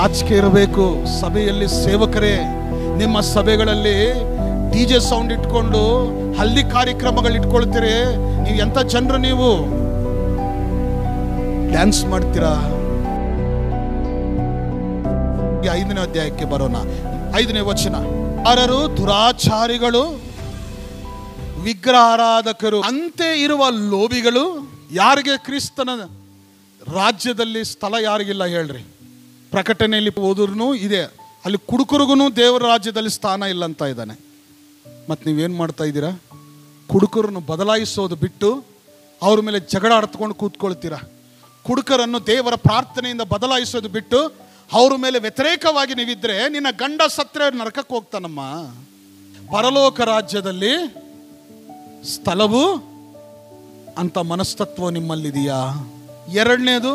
ನಾಚಿಕೆ ಇರಬೇಕು. ಸಭೆಯಲ್ಲಿ ಸೇವಕರೇ, ನಿಮ್ಮ ಸಭೆಗಳಲ್ಲಿ ಡಿಜೆ ಸೌಂಡ್ ಇಟ್ಕೊಂಡು ಹಲ್ದಿ ಕಾರ್ಯಕ್ರಮಗಳು ಇಟ್ಕೊಳ್ತೀರಿ. ನೀವು ಎಂತ ಜನರು, ನೀವು ಡ್ಯಾನ್ಸ್ ಮಾಡ್ತೀರಾ. 5ನೇ ಅಧ್ಯಾಯಕ್ಕೆ ಬರೋಣ. 5ನೇ ವಚನ. ಯಾರು ದುರಾಚಾರಿಗಳು, ವಿಗ್ರಹಾರಾಧಕರು, ಅಂತೆ ಇರುವ ಲೋಭಿಗಳು. ಯಾರಿಗೆ ಕ್ರಿಸ್ತನ ರಾಜ್ಯದಲ್ಲಿ ಸ್ಥಳ ಯಾರಿಗಿಲ್ಲ ಹೇಳ್ರಿ? ಪ್ರಕಟಣೆಯಲ್ಲಿ ಓದ್ರೂ ಇದೆ, ಅಲ್ಲಿ ಕುಡುಕರಿಗೂ ದೇವರ ರಾಜ್ಯದಲ್ಲಿ ಸ್ಥಾನ ಇಲ್ಲ ಅಂತ ಇದ್ದಾನೆ. ಮತ್ತು ನೀವೇನು ಮಾಡ್ತಾ ಇದ್ದೀರಾ? ಕುಡುಕರನ್ನು ಬದಲಾಯಿಸೋದು ಬಿಟ್ಟು ಅವ್ರ ಮೇಲೆ ಜಗಳ ಆಡ್ತ್ಕೊಂಡು ಕೂತ್ಕೊಳ್ತೀರಾ. ಕುಡುಕರನ್ನು ದೇವರ ಪ್ರಾರ್ಥನೆಯಿಂದ ಬದಲಾಯಿಸೋದು ಬಿಟ್ಟು ಅವ್ರ ಮೇಲೆ ವ್ಯತಿರೇಕವಾಗಿ ನೀವಿದ್ರೆ ನಿನ್ನ ಗಂಡ ಸತ್ರೆ ನರಕಕ್ಕೆ ಹೋಗ್ತಾನಮ್ಮ. ಪರಲೋಕ ರಾಜ್ಯದಲ್ಲಿ ಸ್ಥಳವು ಅಂತ ಮನಸ್ತತ್ವ ನಿಮ್ಮಲ್ಲಿದೆಯಾ? 2ನೇದು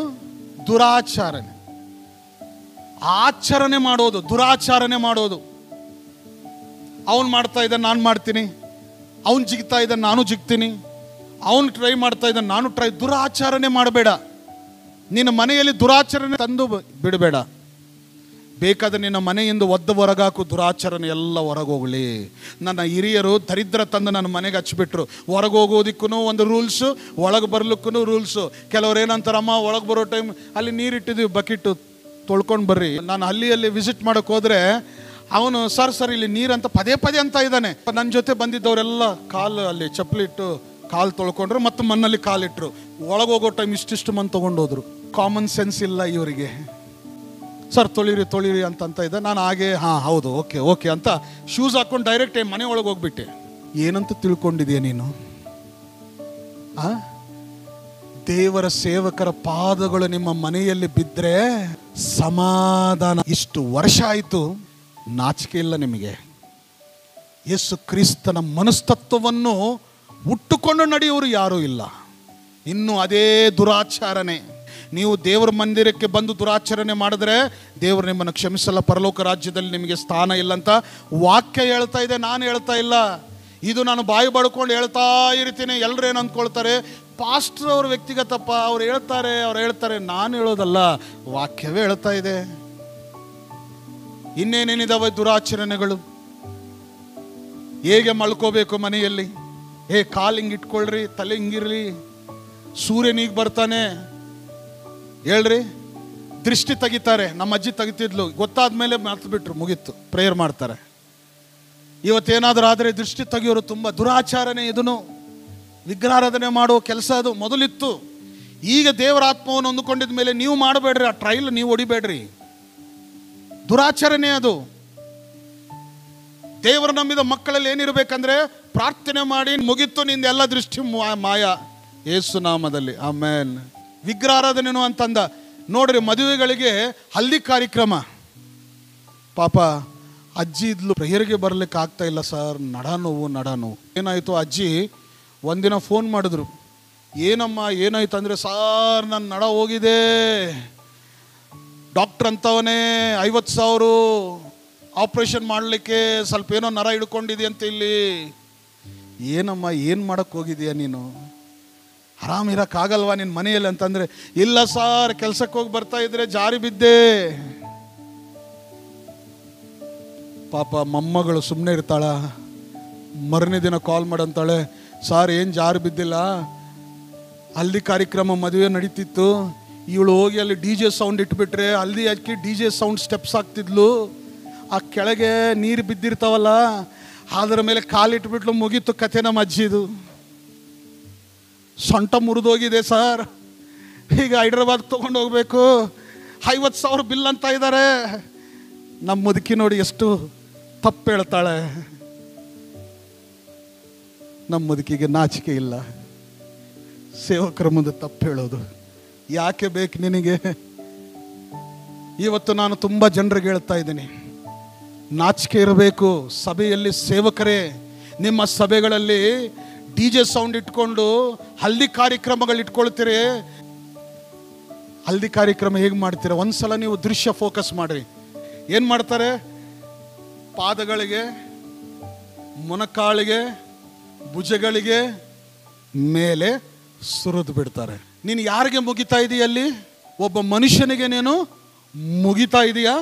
ದುರಾಚರಣೆ. ಆಚರಣೆ ಮಾಡೋದು, ದುರಾಚರಣೆ ಮಾಡೋದು. ಅವನು ಮಾಡ್ತಾ ಇದ್ದಾನೆ ನಾನು ಮಾಡ್ತೀನಿ, ಅವನು ಜಿಗ್ತಾ ಇದ್ದಾನೆ ನಾನು ಜಿಗ್ತೀನಿ, ಅವನು ಟ್ರೈ ಮಾಡ್ತಾ ಇದ್ದಾನೆ ನಾನು ಟ್ರೈ. ದುರಾಚರಣೆ ಮಾಡಬೇಡ. ನಿನ್ನ ಮನೆಯಲ್ಲಿ ದುರಾಚರಣೆ ತಂದು ಬಿಡಬೇಡ. ಬೇಕಾದ್ರೆ ನಿನ್ನ ಮನೆಯಿಂದ ಒದ್ದು ಹೊರಗಾಕು, ದುರಾಚರಣೆ ಎಲ್ಲ ಹೊರಗೋಗಲಿ. ನನ್ನ ಹಿರಿಯರು ದರಿದ್ರ ತಂದು ನನ್ನ ಮನೆಗೆ ಹಚ್ಚಿಬಿಟ್ರು. ಹೊರಗೆ ಹೋಗೋದಕ್ಕೂ ಒಂದು ರೂಲ್ಸು, ಒಳಗೆ ಬರ್ಲಿಕ್ಕೂ ರೂಲ್ಸು. ಕೆಲವ್ರು ಏನಂತಾರಮ್ಮ, ಒಳಗೆ ಬರೋ ಟೈಮ್ ಅಲ್ಲಿ ನೀರಿಟ್ಟಿದ್ದೀವಿ, ಬಕೆಟು ತೊಳ್ಕೊಂಡು ಬರ್ರಿ. ನಾನು ಅಲ್ಲಿ ವಿಸಿಟ್ ಮಾಡೋಕ್ಕೆ ಹೋದರೆ ಅವನು ಸರ್ ಇಲ್ಲಿ ನೀರಂತ ಪದೇ ಅಂತ ಇದ್ದಾನೆ. ನನ್ನ ಜೊತೆ ಬಂದಿದ್ದವರೆಲ್ಲ ಕಾಲು ಅಲ್ಲಿ ಚಪ್ಪಲಿಟ್ಟು ಕಾಲು ತೊಳ್ಕೊಂಡ್ರು ಮತ್ತು ಮಣ್ಣಲ್ಲಿ ಕಾಲಿಟ್ರು. ಒಳಗೆ ಹೋಗೋ ಟೈಮ್ ಇಷ್ಟಿಷ್ಟು ಮಣ್ಣು ತೊಗೊಂಡೋದ್ರು. ಕಾಮನ್ ಸೆನ್ಸ್ ಇಲ್ಲ ಇವರಿಗೆ. ಸರ್ ತೊಳಿರಿ ಅಂತ ಇದ್ದ. ನಾನು ಹಾಗೆ ಹೌದು ಓಕೆ ಅಂತ ಶೂಸ್ ಹಾಕೊಂಡು ಡೈರೆಕ್ಟ್ ಮನೆ ಒಳಗೆ ಹೋಗ್ಬಿಟ್ಟೆ. ಏನಂತ ತಿಳ್ಕೊಂಡಿದೀಯ ನೀನು? ದೇವರ ಸೇವಕರ ಪಾದಗಳು ನಿಮ್ಮ ಮನೆಯಲ್ಲಿ ಬಿದ್ದರೆ ಸಮಾಧಾನ. ಇಷ್ಟು ವರ್ಷ ಆಯಿತು, ನಾಚಿಕೆ ಇಲ್ಲ ನಿಮಗೆ. ಯೇಸು ಕ್ರಿಸ್ತನ ಮನಸ್ತತ್ವವನ್ನು ಹುಟ್ಟುಕೊಂಡು ನಡೆಯುವರು ಯಾರೂ ಇಲ್ಲ. ಇನ್ನು ಅದೇ ದುರಾಚರಣೆ. ನೀವು ದೇವರ ಮಂದಿರಕ್ಕೆ ಬಂದು ದುರಾಚರಣೆ ಮಾಡಿದ್ರೆ ದೇವರು ನಿಮ್ಮನ್ನು ಕ್ಷಮಿಸಲ್ಲ. ಪರಲೋಕ ರಾಜ್ಯದಲ್ಲಿ ನಿಮಗೆ ಸ್ಥಾನ ಇಲ್ಲ ಅಂತ ವಾಕ್ಯ ಹೇಳ್ತಾ ಇದೆ, ನಾನು ಹೇಳ್ತಾ ಇಲ್ಲ. ಇದು ನಾನು ಬಾಯಿ ಬಡ್ಕೊಂಡು ಹೇಳ್ತಾ ಇರ್ತೀನಿ. ಎಲ್ಲರೇನು ಅಂದ್ಕೊಳ್ತಾರೆ, ಪಾಸ್ಟರ್ ಅವ್ರ ವ್ಯಕ್ತಿಗತಪ್ಪ, ಅವ್ರು ಹೇಳ್ತಾರೆ, ನಾನು ಹೇಳೋದಲ್ಲ, ವಾಕ್ಯವೇ ಹೇಳ್ತಾ ಇದೆ. ಇನ್ನೇನೇನಿದಾವೆ ದುರಾಚರಣೆಗಳು? ಹೇಗೆ ಮಲ್ಕೋಬೇಕು ಮನೆಯಲ್ಲಿ? ಕಾಲು ಹಿಂಗೆ ಇಟ್ಕೊಳ್ರಿ, ತಲೆ ಹಿಂಗಿರ್ಲಿ, ಸೂರ್ಯನಿಗೆ ಬರ್ತಾನೆ ಹೇಳ್ರಿ. ದೃಷ್ಟಿ ತೆಗಿತಾರೆ. ನಮ್ಮ ಅಜ್ಜಿ ತೆಗಿತಿದ್ಲು, ಗೊತ್ತಾದ ಮೇಲೆ ಮರ್ತ್ಬಿಟ್ರು, ಮುಗೀತು, ಪ್ರೇಯರ್ ಮಾಡ್ತಾರೆ. ಇವತ್ತೇನಾದರೂ ಆದರೆ ದೃಷ್ಟಿ ತೆಗಿಯೋರು ತುಂಬ. ದುರಾಚರಣೆ ಇದನ್ನು. ವಿಗ್ರಹಾರಾಧನೆ ಮಾಡೋ ಕೆಲಸ ಅದು ಮೊದಲಿತ್ತು. ಈಗ ದೇವರ ಆತ್ಮವನ್ನು ಹೊಂದಿಕೊಂಡಿದ ಮೇಲೆ ನೀವು ಮಾಡಬೇಡ್ರಿ, ಆ ಟ್ರೈಲ್ ನೀವು ಹೊಡಿಬೇಡ್ರಿ. ದುರಾಚರಣೆ ಅದು. ದೇವರು ನಂಬಿದ ಮಕ್ಕಳಲ್ಲಿ ಏನಿರಬೇಕಂದ್ರೆ ಪ್ರಾರ್ಥನೆ ಮಾಡಿ ಮುಗಿತ್ತು ನಿಂದೆಲ್ಲ ದೃಷ್ಟಿ ಮಾಯ ಯೇಸು ನಾಮದಲ್ಲಿ, ಆಮೇನ್. ವಿಗ್ರಹಾರಾಧನೆನು ಅಂತಂದ ನೋಡ್ರಿ. ಮದುವೆಗಳಿಗೆ ಹಲ್ದಿ ಕಾರ್ಯಕ್ರಮ. ಪಾಪ ಅಜ್ಜಿ ಇದ್ಲು, ಪ್ರೇಯರ್ಗೆ ಬರ್ಲಿಕ್ಕೆ ಆಗ್ತಾ ಇಲ್ಲ ಸರ್, ನಡ ನೋವು. ಏನಾಯಿತು? ಅಜ್ಜಿ ಒಂದಿನ ಫೋನ್ ಮಾಡಿದ್ರು. ಏನಮ್ಮ ಏನಾಯ್ತು ಅಂದರೆ, ಸಾರ್ ನನ್ನ ನಡ ಹೋಗಿದೆ, ಡಾಕ್ಟ್ರ್ ಅಂತವನೇ 50,000 ಆಪ್ರೇಷನ್ ಮಾಡಲಿಕ್ಕೆ, ಸ್ವಲ್ಪ ಏನೋ ನರ ಹಿಡ್ಕೊಂಡಿದೆಯಂತ ಇಲ್ಲಿ. ಏನಮ್ಮ ಏನು ಮಾಡೋಕ್ಕೆ ಹೋಗಿದೀಯ ನೀನು? ಆರಾಮಿರೋಕ್ಕಾಗಲ್ವಾ ನಿನ್ನ ಮನೆಯಲ್ಲಿ ಅಂತಂದರೆ, ಇಲ್ಲ ಸಾರ್ ಕೆಲಸಕ್ಕೆ ಹೋಗಿ ಬರ್ತಾ ಇದ್ರೆ ಜಾರಿ ಬಿದ್ದೆ. ಪಾಪ ಮೊಮ್ಮಗಳು ಸುಮ್ಮನೆ ಇರ್ತಾಳ. ಮರನೇ ದಿನ ಕಾಲ್ ಮಾಡಂತಾಳೆ, ಸಾರ್ ಏನು ಜಾರಿ ಬಿದ್ದಿಲ್ಲ, ಹಲ್ದಿ ಕಾರ್ಯಕ್ರಮ ಮದುವೆ ನಡೀತಿತ್ತು, ಇವಳು ಹೋಗಿ ಅಲ್ಲಿ DJ ಸೌಂಡ್ ಇಟ್ಬಿಟ್ರೆ ಹಲ್ದಿ ಹಾಕಿ DJ ಸೌಂಡ್ ಸ್ಟೆಪ್ಸ್ ಹಾಕ್ತಿದ್ಲು, ಆ ಕೆಳಗೆ ನೀರು ಬಿದ್ದಿರ್ತಾವಲ್ಲ ಅದರ ಮೇಲೆ ಕಾಲಿಟ್ಬಿಟ್ಲು, ಮುಗೀತು ಕಥೆ ನಮ್ಮ ಅಜ್ಜಿದು. ಸೊಂಟ ಮುರಿದೋಗಿದೆ ಸರ್, ಈಗ ಹೈದ್ರಾಬಾದ್ ತೊಗೊಂಡು ಹೋಗ್ಬೇಕು, 50,000 ಬಿಲ್ ಅಂತ ಇದ್ದಾರೆ. ನಮ್ಮ ಮುದುಕಿ ನೋಡಿ ಎಷ್ಟು ತಪ್ಪು ಹೇಳ್ತಾಳೆ. ನಮ್ಮ ಮುದುಕಿಗೆ ನಾಚಿಕೆ ಇಲ್ಲ ಸೇವಕರ ಮುಂದೆ ತಪ್ಪು ಹೇಳೋದು. ಯಾಕೆ ಬೇಕು ನಿನಗೆ? ಇವತ್ತು ನಾನು ತುಂಬ ಜನರಿಗೆ ಹೇಳ್ತಾ ಇದ್ದೀನಿ, ನಾಚಿಕೆ ಇರಬೇಕು. ಸಭೆಯಲ್ಲಿ ಸೇವಕರೇ, ನಿಮ್ಮ ಸಭೆಗಳಲ್ಲಿ DJ ಸೌಂಡ್ ಇಟ್ಕೊಂಡು ಹಲ್ದಿ ಕಾರ್ಯಕ್ರಮಗಳು ಇಟ್ಕೊಳ್ತೀರಿ. ಹಲ್ದಿ ಕಾರ್ಯಕ್ರಮ ಹೇಗೆ ಮಾಡ್ತೀರ? ಒಂದ್ಸಲ ನೀವು ದೃಶ್ಯ ಫೋಕಸ್ ಮಾಡ್ರಿ. ಏನು ಮಾಡ್ತಾರೆ? ಪಾದಗಳಿಗೆ, ಮೊಣಕಾಳಿಗೆ, ಭುಜಗಳಿಗೆ ಮೇಲೆ ಸುರಿದು ಬಿಡ್ತಾರೆ. ನೀನು ಯಾರಿಗೆ ಮುಗಿತಾ ಇದೀಯಲ್ಲಿ? ಒಬ್ಬ ಮನುಷ್ಯನಿಗೆ ನೀನು ಮುಗಿತಾ ಇದೆಯಾ?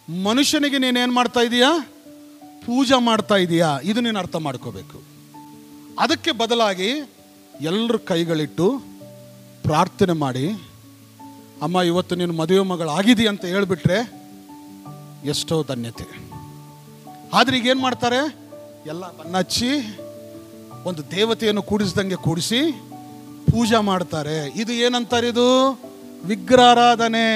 ಮನುಷ್ಯನಿಗೆ ನೀನೇನು ಮಾಡ್ತಾ ಇದೀಯಾ? ಪೂಜೆ ಮಾಡ್ತಾ ಇದೀಯಾ? ಇದು ನೀನು ಅರ್ಥ ಮಾಡ್ಕೋಬೇಕು. ಅದಕ್ಕೆ ಬದಲಾಗಿ ಎಲ್ಲರೂ ಕೈಗಳಿಟ್ಟು ಪ್ರಾರ್ಥನೆ ಮಾಡಿ, ಅಮ್ಮ ಇವತ್ತು ನೀನು ಮದುವೆ ಮಗಳಾಗಿದಿ ಅಂತ ಹೇಳ್ಬಿಟ್ರೆ ಎಷ್ಟೋ ಧನ್ಯತೆ. ಆದ್ರೆ ಈಗೇನು ಮಾಡ್ತಾರೆ? ಎಲ್ಲ ಬಣ್ಣ ಹಚ್ಚಿ ಒಂದು ದೇವತೆಯನ್ನು ಕೂಡಿಸ್ದಂಗೆ ಕೂಡಿಸಿ ಪೂಜೆ ಮಾಡ್ತಾರೆ. ಇದು ಏನಂತಾರೆ? ಇದು ವಿಗ್ರಹಾರಾಧನೆ.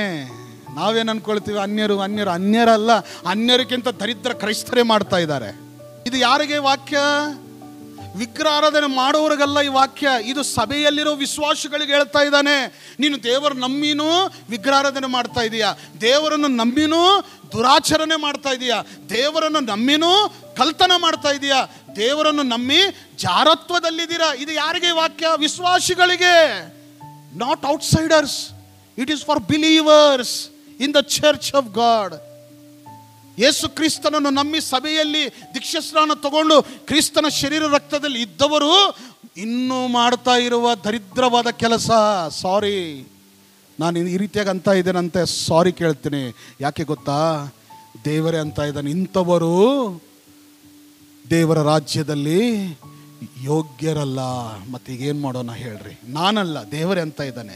ನಾವೇನು ಅನ್ಕೊಳ್ತೀವಿ? ಅನ್ಯರಲ್ಲ, ಅನ್ಯರಿಗಿಂತ ದರಿದ್ರ ಕ್ರೈಸ್ತರೇ ಮಾಡ್ತಾ ಇದ್ದಾರೆ. ಇದು ಯಾರಿಗೆ ವಾಕ್ಯ? ವಿಗ್ರಹಾರಾಧನೆ ಮಾಡೋರಿಗಲ್ಲ ಈ ವಾಕ್ಯ. ಇದು ಸಭೆಯಲ್ಲಿರೋ ವಿಶ್ವಾಸಿಗಳಿಗೆ ಹೇಳ್ತಾ ಇದ್ದಾನೆ. ನೀನು ದೇವರು ನಂಬಿನೂ ವಿಗ್ರಹಾರಾಧನೆ ಮಾಡ್ತಾ ಇದೀಯಾ, ದೇವರನ್ನು ನಂಬಿನೂ ದುರಾಚರಣೆ ಮಾಡ್ತಾ ಇದೀಯಾ, ದೇವರನ್ನು ನಂಬಿನೂ ಕಳ್ತನ ಮಾಡ್ತಾ ಇದೀಯಾ, ದೇವರನ್ನು ನಂಬಿ ಜಾರತ್ವದಲ್ಲಿದ್ದೀರಾ. ಇದು ಯಾರಿಗೆ ವಾಕ್ಯ? ವಿಶ್ವಾಸಿಗಳಿಗೆ, not outsiders. It is for believers in the church of God. ಯೇಸು ಕ್ರಿಸ್ತನನ್ನು ನಂಬಿ ಸಭೆಯಲ್ಲಿ ದೀಕ್ಷಾಸ್ನಾನ ತಗೊಂಡು ಕ್ರಿಸ್ತನ ಶರೀರ ರಕ್ತದಲ್ಲಿ ಇದ್ದವರು ಇನ್ನೂ ಮಾಡ್ತಾ ಇರುವ ದರಿದ್ರವಾದ ಕೆಲಸ. ಸಾರಿ, ನಾನು ಈ ರೀತಿಯಾಗಿ ಅಂತ ಇದ್ದೇನಂತೆ ಸಾರಿ ಕೇಳ್ತೀನಿ. ಯಾಕೆ ಗೊತ್ತಾ? ದೇವರೇ ಅಂತ ಇದ್ದಾನೆ, ಇಂಥವರು ದೇವರ ರಾಜ್ಯದಲ್ಲಿ ಯೋಗ್ಯರಲ್ಲ. ಮತ್ತೀಗೇನು ಮಾಡೋಣ ಹೇಳ್ರಿ? ನಾನಲ್ಲ, ದೇವರೇ ಅಂತ ಇದ್ದಾನೆ.